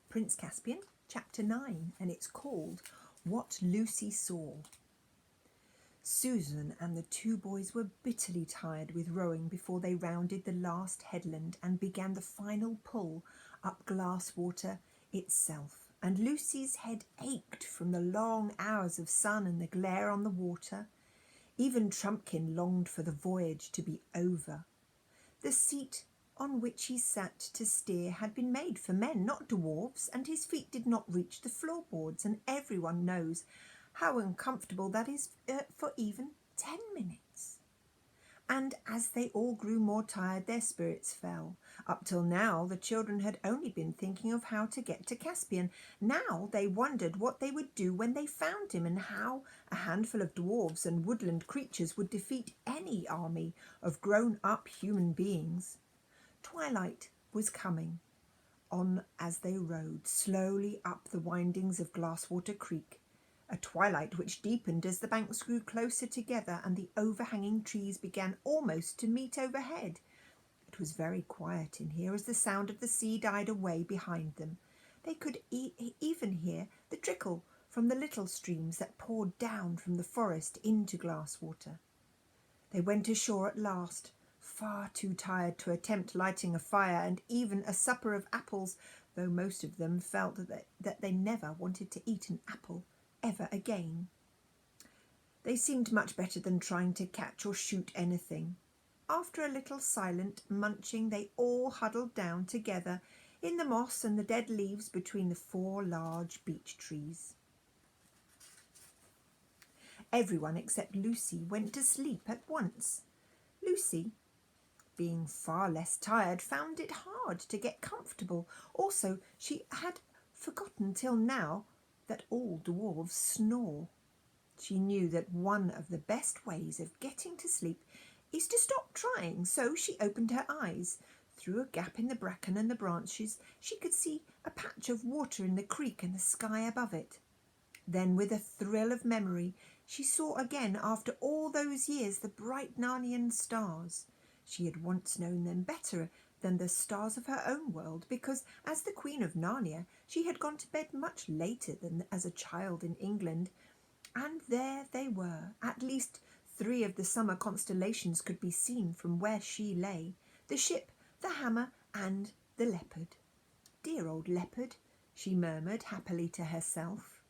Prince Caspian, Chapter 9, and it's called What Lucy Saw. Susan and the two boys were bitterly tired with rowing before they rounded the last headland and began the final pull up Glasswater itself, and Lucy's head ached from the long hours of sun and the glare on the water. Even Trumpkin longed for the voyage to be over. The seat on which he sat to steer had been made for men, not dwarfs, and his feet did not reach the floorboards, and everyone knows how uncomfortable that is for even 10 minutes. And as they all grew more tired, their spirits fell. Up till now, the children had only been thinking of how to get to Caspian. Now they wondered what they would do when they found him, and how a handful of dwarves and woodland creatures would defeat any army of grown-up human beings. Twilight was coming on as they rowed slowly up the windings of Glasswater Creek, a twilight which deepened as the banks grew closer together and the overhanging trees began almost to meet overhead. It was very quiet in here as the sound of the sea died away behind them. They could even hear the trickle from the little streams that poured down from the forest into Glasswater. They went ashore at last, far too tired to attempt lighting a fire and even a supper of apples, though most of them felt that they never wanted to eat an apple ever again. They seemed much better than trying to catch or shoot anything. After a little silent munching, they all huddled down together in the moss and the dead leaves between the 4 large beech trees. Everyone except Lucy went to sleep at once. Lucy, being far less tired, found it hard to get comfortable. Also, she had forgotten till now that all dwarves snore. She knew that one of the best ways of getting to sleep is to stop trying, so she opened her eyes. Through a gap in the bracken and the branches, she could see a patch of water in the creek and the sky above it. Then, with a thrill of memory, she saw again, after all those years, the bright Narnian stars. She had once known them better than the stars of her own world, because as the Queen of Narnia she had gone to bed much later than as a child in England, and there they were. At least 3 of the summer constellations could be seen from where she lay: the ship, the hammer, and the leopard. "Dear old leopard," she murmured happily to herself.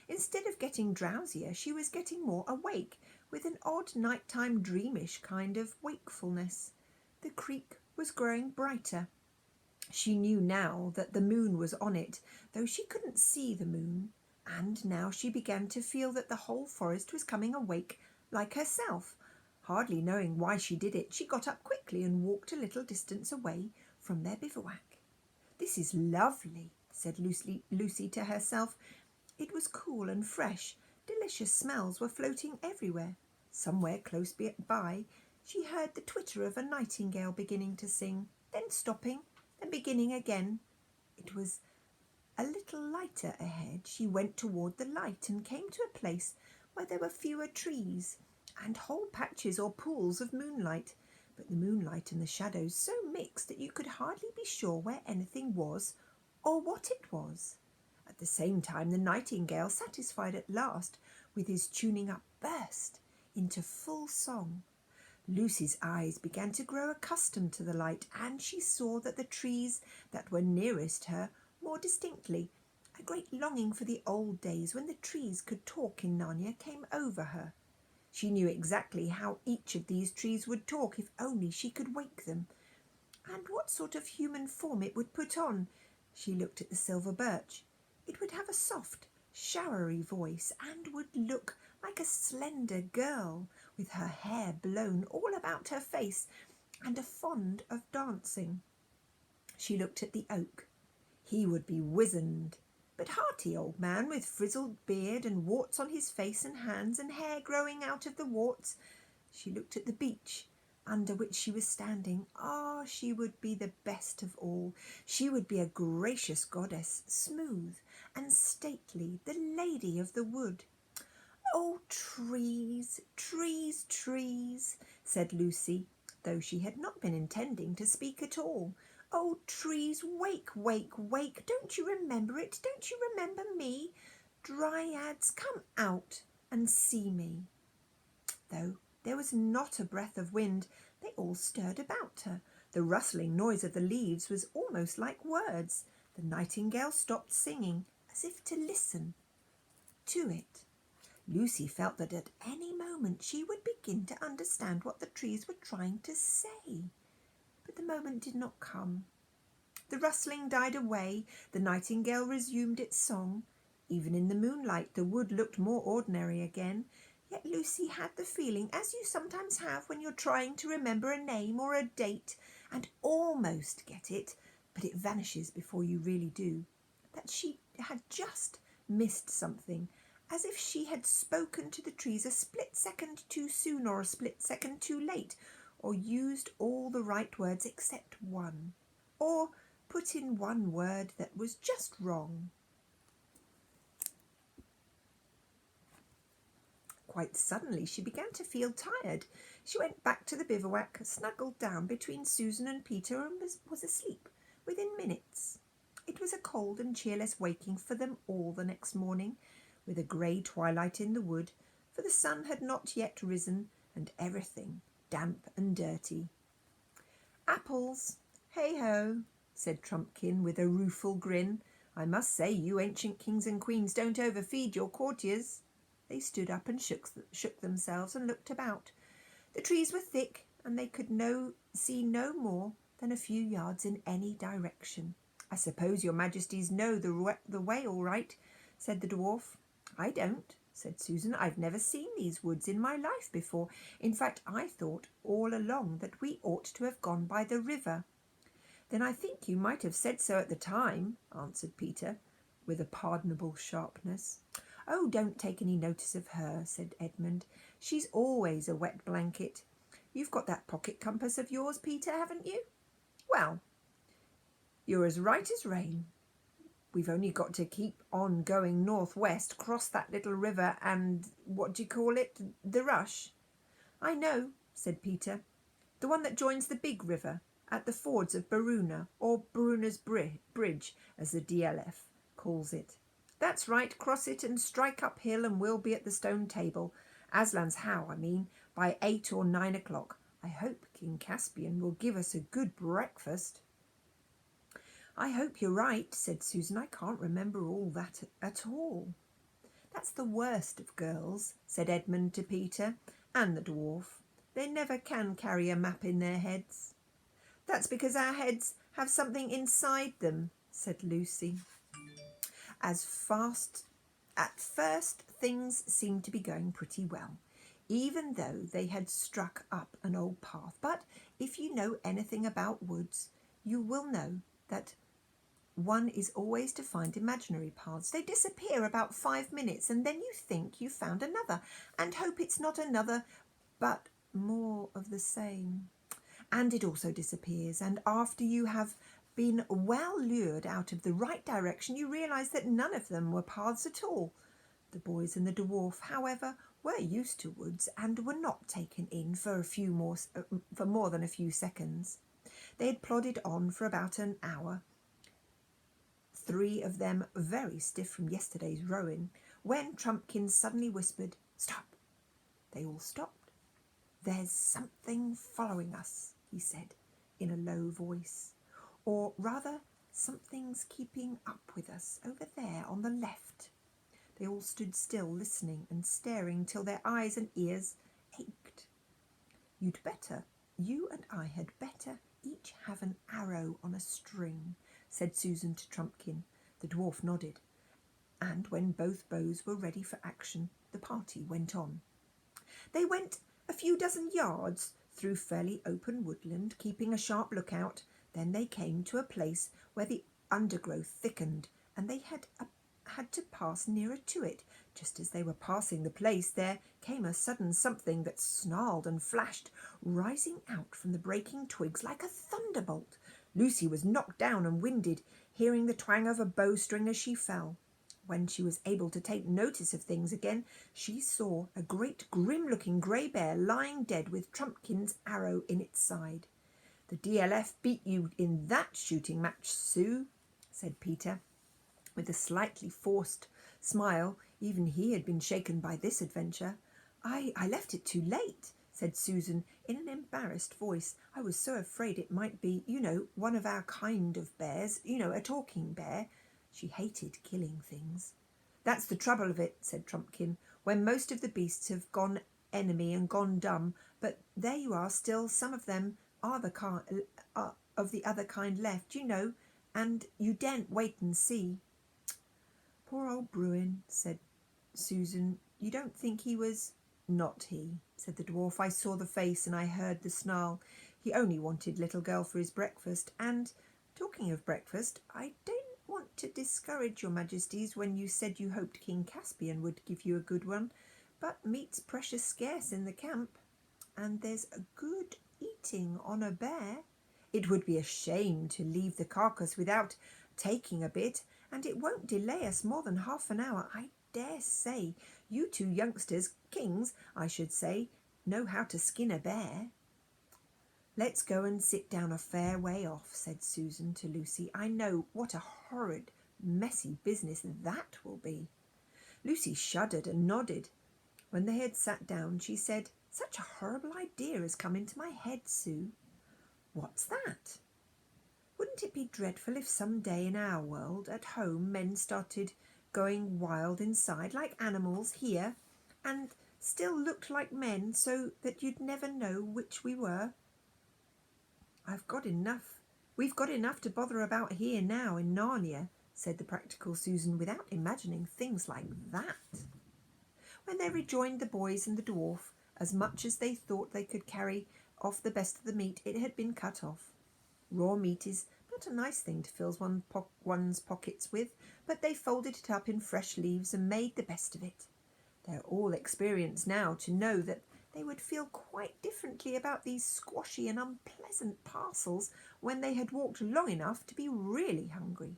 Instead of getting drowsier, she was getting more awake, with an odd nighttime dreamish kind of wakefulness. The creek was growing brighter. She knew now that the moon was on it, though she couldn't see the moon, and now she began to feel that the whole forest was coming awake like herself. Hardly knowing why she did it, she got up quickly and walked a little distance away from their bivouac. "This is lovely," said Lucy to herself. It was cool and fresh. Delicious smells were floating everywhere. Somewhere close by she heard the twitter of a nightingale beginning to sing, then stopping, then beginning again. It was a little lighter ahead. She went toward the light and came to a place where there were fewer trees and whole patches or pools of moonlight, but the moonlight and the shadows so mixed that you could hardly be sure where anything was or what it was. At the same time, the nightingale, satisfied at last with his tuning up, burst into full song. Lucy's eyes began to grow accustomed to the light, and she saw that the trees that were nearest her more distinctly. A great longing for the old days when the trees could talk in Narnia came over her. She knew exactly how each of these trees would talk if only she could wake them, and what sort of human form it would put on. She looked at the silver birch. It would have a soft, showery voice and would look like a slender girl with her hair blown all about her face and a fond of dancing. She looked at the oak. He would be wizened, but hearty old man with frizzled beard and warts on his face and hands and hair growing out of the warts. She looked at the beech under which she was standing. She would be the best of all. She would be a gracious goddess, smooth and stately, the lady of the wood. "Oh, trees, trees, trees," said Lucy, though she had not been intending to speak at all. Oh, trees, wake, wake, wake. Don't you remember it? Don't you remember me? Dryads, come out and see me. Though there was not a breath of wind, they all stirred about her. The rustling noise of the leaves was almost like words. The nightingale stopped singing, as if to listen to it. Lucy felt that at any moment she would begin to understand what the trees were trying to say. But the moment did not come. The rustling died away. The nightingale resumed its song. Even in the moonlight the wood looked more ordinary again. Yet Lucy had the feeling, as you sometimes have when you're trying to remember a name or a date and almost get it, but it vanishes before you really do, that she had just missed something, as if she had spoken to the trees a split second too soon or a split second too late, or used all the right words except one, or put in one word that was just wrong. Quite suddenly she began to feel tired. She went back to the bivouac, snuggled down between Susan and Peter, and was asleep within minutes. It was a cold and cheerless waking for them all the next morning, with a grey twilight in the wood, for the sun had not yet risen, and everything damp and dirty. "Apples, hey-ho," said Trumpkin with a rueful grin. "I must say you ancient kings and queens don't overfeed your courtiers." They stood up and shook themselves and looked about. The trees were thick, and they could see no more than a few yards in any direction. "I suppose your majesties know the way all right," said the dwarf. "I don't," said Susan. "I've never seen these woods in my life before. In fact, I thought all along that we ought to have gone by the river." "Then I think you might have said so at the time," answered Peter, with a pardonable sharpness. "Oh, don't take any notice of her," said Edmund. "She's always a wet blanket. You've got that pocket compass of yours, Peter, haven't you? Well, you're as right as rain. We've only got to keep on going northwest, cross that little river and, what do you call it, the Rush?" "I know," said Peter. "The one that joins the big river at the fords of Baruna, or Baruna's Bridge, as the DLF calls it. That's right, cross it and strike uphill and we'll be at the stone table, Aslan's How, I mean, by 8 or 9 o'clock. I hope King Caspian will give us a good breakfast." "I hope you're right," said Susan. "I can't remember all that at all." "That's the worst of girls," said Edmund to Peter and the dwarf. "They never can carry a map in their heads." "That's because our heads have something inside them," said Lucy. At first things seemed to be going pretty well, even though they had struck up an old path. But if you know anything about woods, you will know that one is always to find imaginary paths. They disappear about 5 minutes, and then you think you've found another, and hope it's not another, but more of the same. And it also disappears, and after you have been well lured out of the right direction, you realise that none of them were paths at all. The boys and the dwarf, however, were used to woods and were not taken in for more than a few seconds. They had plodded on for about an hour, 3 of them very stiff from yesterday's rowing, when Trumpkin suddenly whispered, "Stop!" They all stopped. "There's something following us," he said in a low voice. "Or rather, something's keeping up with us over there on the left." They all stood still, listening and staring till their eyes and ears ached. You and I had better each have an arrow on a string," said Susan to Trumpkin. The dwarf nodded, and when both bows were ready for action, the party went on. They went a few dozen yards through fairly open woodland, keeping a sharp lookout. Then they came to a place where the undergrowth thickened, and they had to pass nearer to it. Just as they were passing the place, there came a sudden something that snarled and flashed, rising out from the breaking twigs like a thunderbolt. Lucy was knocked down and winded, hearing the twang of a bowstring as she fell. When she was able to take notice of things again, she saw a great grim-looking grey bear lying dead with Trumpkin's arrow in its side. The DLF beat you in that shooting match, Sue, said Peter, with a slightly forced smile. Even he had been shaken by this adventure. I left it too late, said Susan in an embarrassed voice. I was so afraid it might be, one of our kind of bears, a talking bear. She hated killing things. That's the trouble of it, said Trumpkin, when most of the beasts have gone enemy and gone dumb. But there you are still. Some of them are of the other kind left, and you daren't wait and see. Poor old Bruin, said Susan. You don't think he was... Not he, said the dwarf. I saw the face and I heard the snarl. He only wanted little girl for his breakfast. And, talking of breakfast, I don't want to discourage your majesties when you said you hoped King Caspian would give you a good one, but meat's precious scarce in the camp, and there's a good eating on a bear. It would be a shame to leave the carcass without taking a bit, and it won't delay us more than half an hour. I dare say you two youngsters, kings, I should say, know how to skin a bear. Let's go and sit down a fair way off, said Susan to Lucy. I know what a horrid, messy business that will be. Lucy shuddered and nodded. When they had sat down, she said, Such a horrible idea has come into my head, Sue. What's that? Wouldn't it be dreadful if some day in our world, at home, men started going wild inside like animals here, and still looked like men, so that you'd never know which we were? We've got enough to bother about here now in Narnia, said the practical Susan, without imagining things like that. When they rejoined the boys and the dwarf, as much as they thought they could carry off the best of the meat, it had been cut off. Raw meat is not a nice thing to fill one's pockets with, but they folded it up in fresh leaves and made the best of it. They're all experienced now to know that they would feel quite differently about these squashy and unpleasant parcels when they had walked long enough to be really hungry.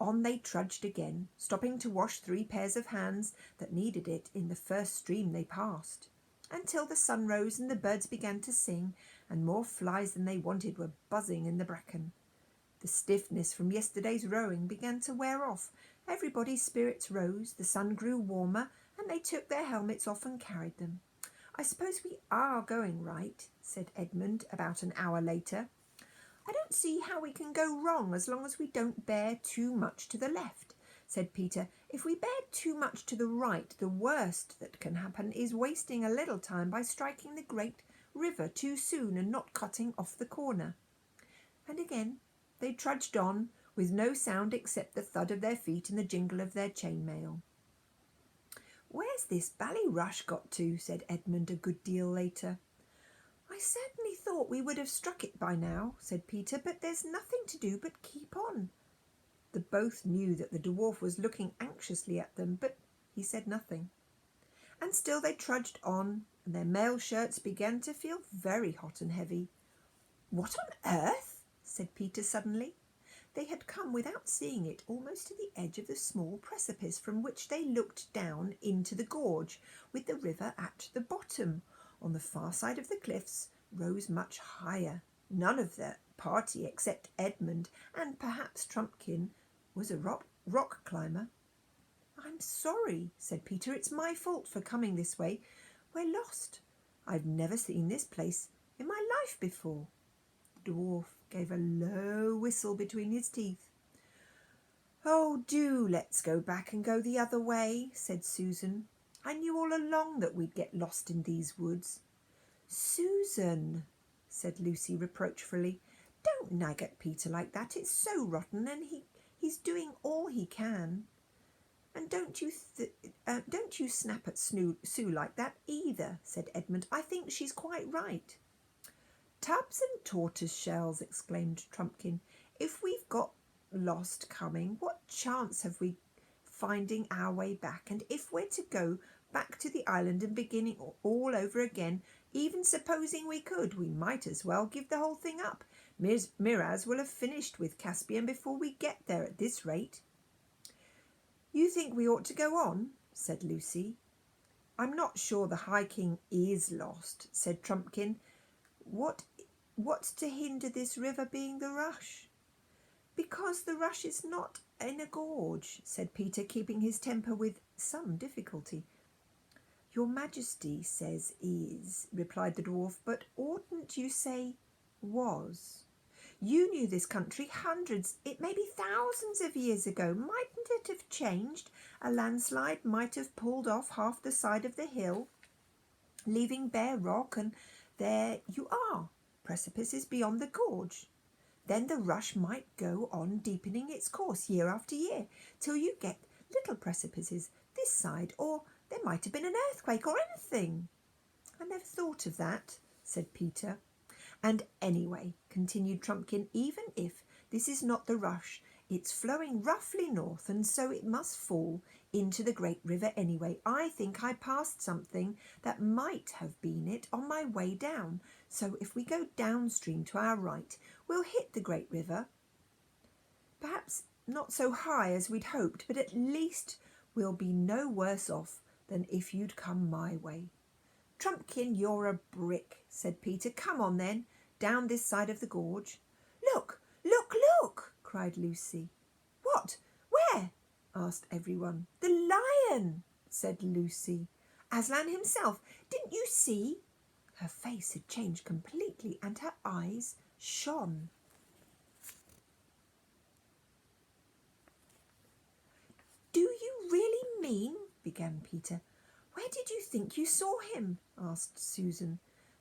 On they trudged again, stopping to wash 3 pairs of hands that needed it in the first stream they passed, until the sun rose and the birds began to sing, and more flies than they wanted were buzzing in the bracken. The stiffness from yesterday's rowing began to wear off. Everybody's spirits rose, the sun grew warmer, and they took their helmets off and carried them. I suppose we are going right, said Edmund about an hour later. I don't see how we can go wrong as long as we don't bear too much to the left, said Peter. If we bear too much to the right, the worst that can happen is wasting a little time by striking the great river too soon and not cutting off the corner. And again they trudged on, with no sound except the thud of their feet and the jingle of their chainmail. Where's this Ballyrush got to? Said Edmund a good deal later. I certainly thought we would have struck it by now, said Peter, but there's nothing to do but keep on. The both knew that the dwarf was looking anxiously at them, but he said nothing. And still they trudged on, and their mail shirts began to feel very hot and heavy. What on earth? Said Peter suddenly. They had come without seeing it almost to the edge of the small precipice from which they looked down into the gorge, with the river at the bottom. On the far side of the cliffs rose much higher. None of the party except Edmund and perhaps Trumpkin was a rock climber. I'm sorry, said Peter. It's my fault for coming this way. We're lost. I've never seen this place in my life before. The dwarf gave a low whistle between his teeth. Oh, do let's go back and go the other way, said Susan. I knew all along that we'd get lost in these woods. Susan, said Lucy reproachfully, don't nag at Peter like that. It's so rotten, and he's doing all he can. And don't you snap at Sue like that either, said Edmund. I think she's quite right. Tubs and tortoise shells, exclaimed Trumpkin. If we've got lost coming, what chance have we finding our way back? And if we're to go back to the island and beginning all over again, even supposing we could, we might as well give the whole thing up. Miraz will have finished with Caspian before we get there at this rate. You think we ought to go on? Said Lucy. I'm not sure the High King is lost, said Trumpkin. What What's to hinder this river being the Rush? Because the Rush is not in a gorge, said Peter, keeping his temper with some difficulty. Your Majesty says is, replied the dwarf, but oughtn't you say was? You knew this country hundreds, it may be thousands of years ago. Mightn't it have changed? A landslide might have pulled off half the side of the hill, leaving bare rock, and there you are, precipices beyond the gorge. Then the Rush might go on deepening its course year after year, till you get little precipices this side, or there might have been an earthquake or anything. I never thought of that, said Peter. And anyway, continued Trumpkin, even if this is not the Rush, it's flowing roughly north, and so it must fall into the great river anyway. I think I passed something that might have been it on my way down, so if we go downstream to our right, we'll hit the great river. Perhaps not so high as we'd hoped, but at least we'll be no worse off than if you'd come my way. Trumpkin, you're a brick, said Peter. Come on then, down this side of the gorge. Look, look, look, cried Lucy. What? Where? Asked everyone. The lion, said Lucy. Aslan himself. Didn't you see? Her face had changed completely and her eyes shone. Do you really mean? Began Peter. Where did you think you saw him? Asked Susan.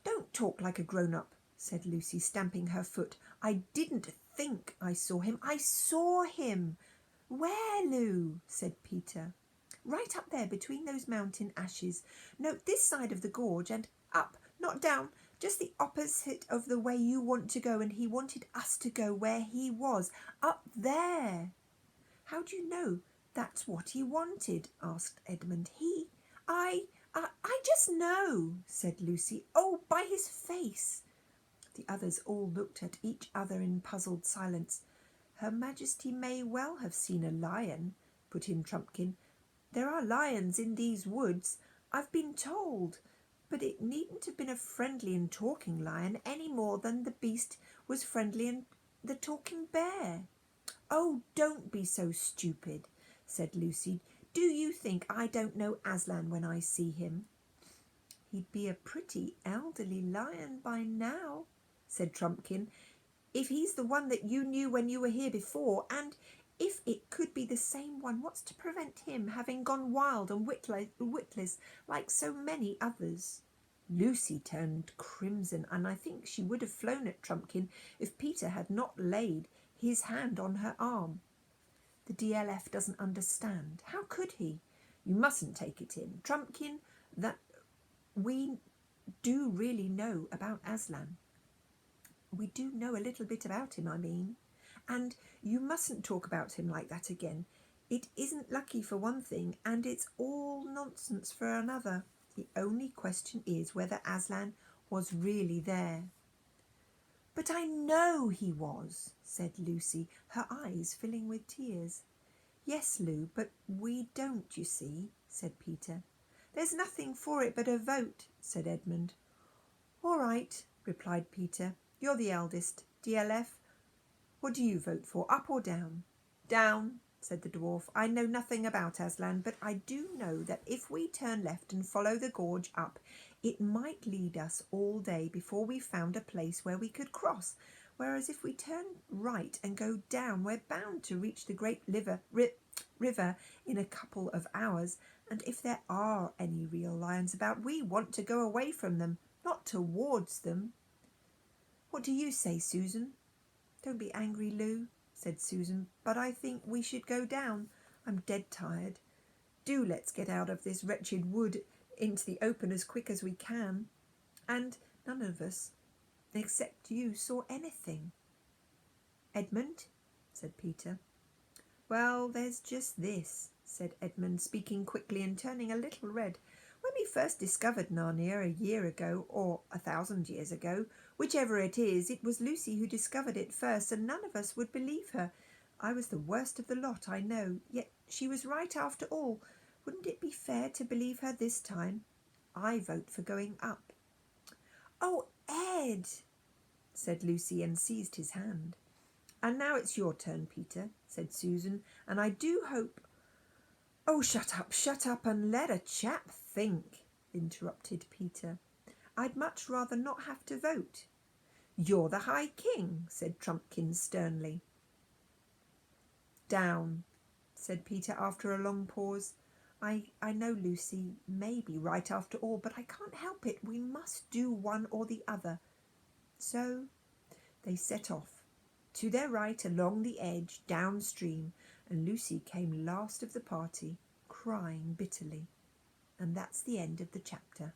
Don't talk like a grown-up, said Lucy, stamping her foot. I didn't think I saw him. I saw him. Where, Lou? Said Peter. Right up there between those mountain ashes. No, this side of the gorge, and up, not down, just the opposite of the way you want to go, and he wanted us to go where he was, up there. How do you know that's what he wanted? Asked Edmund. I just know, said Lucy. Oh, by his face. The others all looked at each other in puzzled silence. Her Majesty may well have seen a lion, put in Trumpkin. There are lions in these woods, I've been told, but it needn't have been a friendly and talking lion any more than the beast was friendly and the talking bear. Oh, don't be so stupid, said Lucy. Do you think I don't know Aslan when I see him? He'd be a pretty elderly lion by now, said Trumpkin, if he's the one that you knew when you were here before, and if it could be the same one, what's to prevent him having gone wild and witless like so many others? Lucy turned crimson, and I think she would have flown at Trumpkin if Peter had not laid his hand on her arm. The DLF doesn't understand. How could he? You mustn't take it in, Trumpkin, that we do really know about Aslan. We do know a little bit about him, I mean. And you mustn't talk about him like that again. It isn't lucky for one thing, and it's all nonsense for another. The only question is whether Aslan was really there. But I know he was, said Lucy, her eyes filling with tears. Yes, Lou, but we don't, you see, said Peter. There's nothing for it but a vote, said Edmund. All right, replied Peter. You're the eldest. DLF, what do you vote for, up or down? Down, said the dwarf. I know nothing about Aslan, but I do know that if we turn left and follow the gorge up, it might lead us all day before we found a place where we could cross, whereas if we turn right and go down, we're bound to reach the great river in a couple of hours, and if there are any real lions about, we want to go away from them, not towards them. What do you say, Susan? Don't be angry, Lou, said Susan, but I think we should go down. I'm dead tired. Do let's get out of this wretched wood into the open as quick as we can. And none of us, except you, saw anything. Edmund, said Peter. Well, there's just this, said Edmund, speaking quickly and turning a little red. When we first discovered Narnia a year ago, or 1,000 years ago, whichever it is, it was Lucy who discovered it first, and none of us would believe her. I was the worst of the lot, I know, yet she was right after all. Wouldn't it be fair to believe her this time? I vote for going up. Oh, Ed! said Lucy, and seized his hand. "And now it's your turn, Peter," said Susan, "and I do hope—" "Oh, shut up and let a chap think," interrupted Peter. "I'd much rather not have to vote." "You're the High King," said Trumpkin sternly. "Down," said Peter after a long pause. I know Lucy may be right after all, but I can't help it. We must do one or the other." So they set off, to their right along the edge, downstream, and Lucy came last of the party, crying bitterly. And that's the end of the chapter.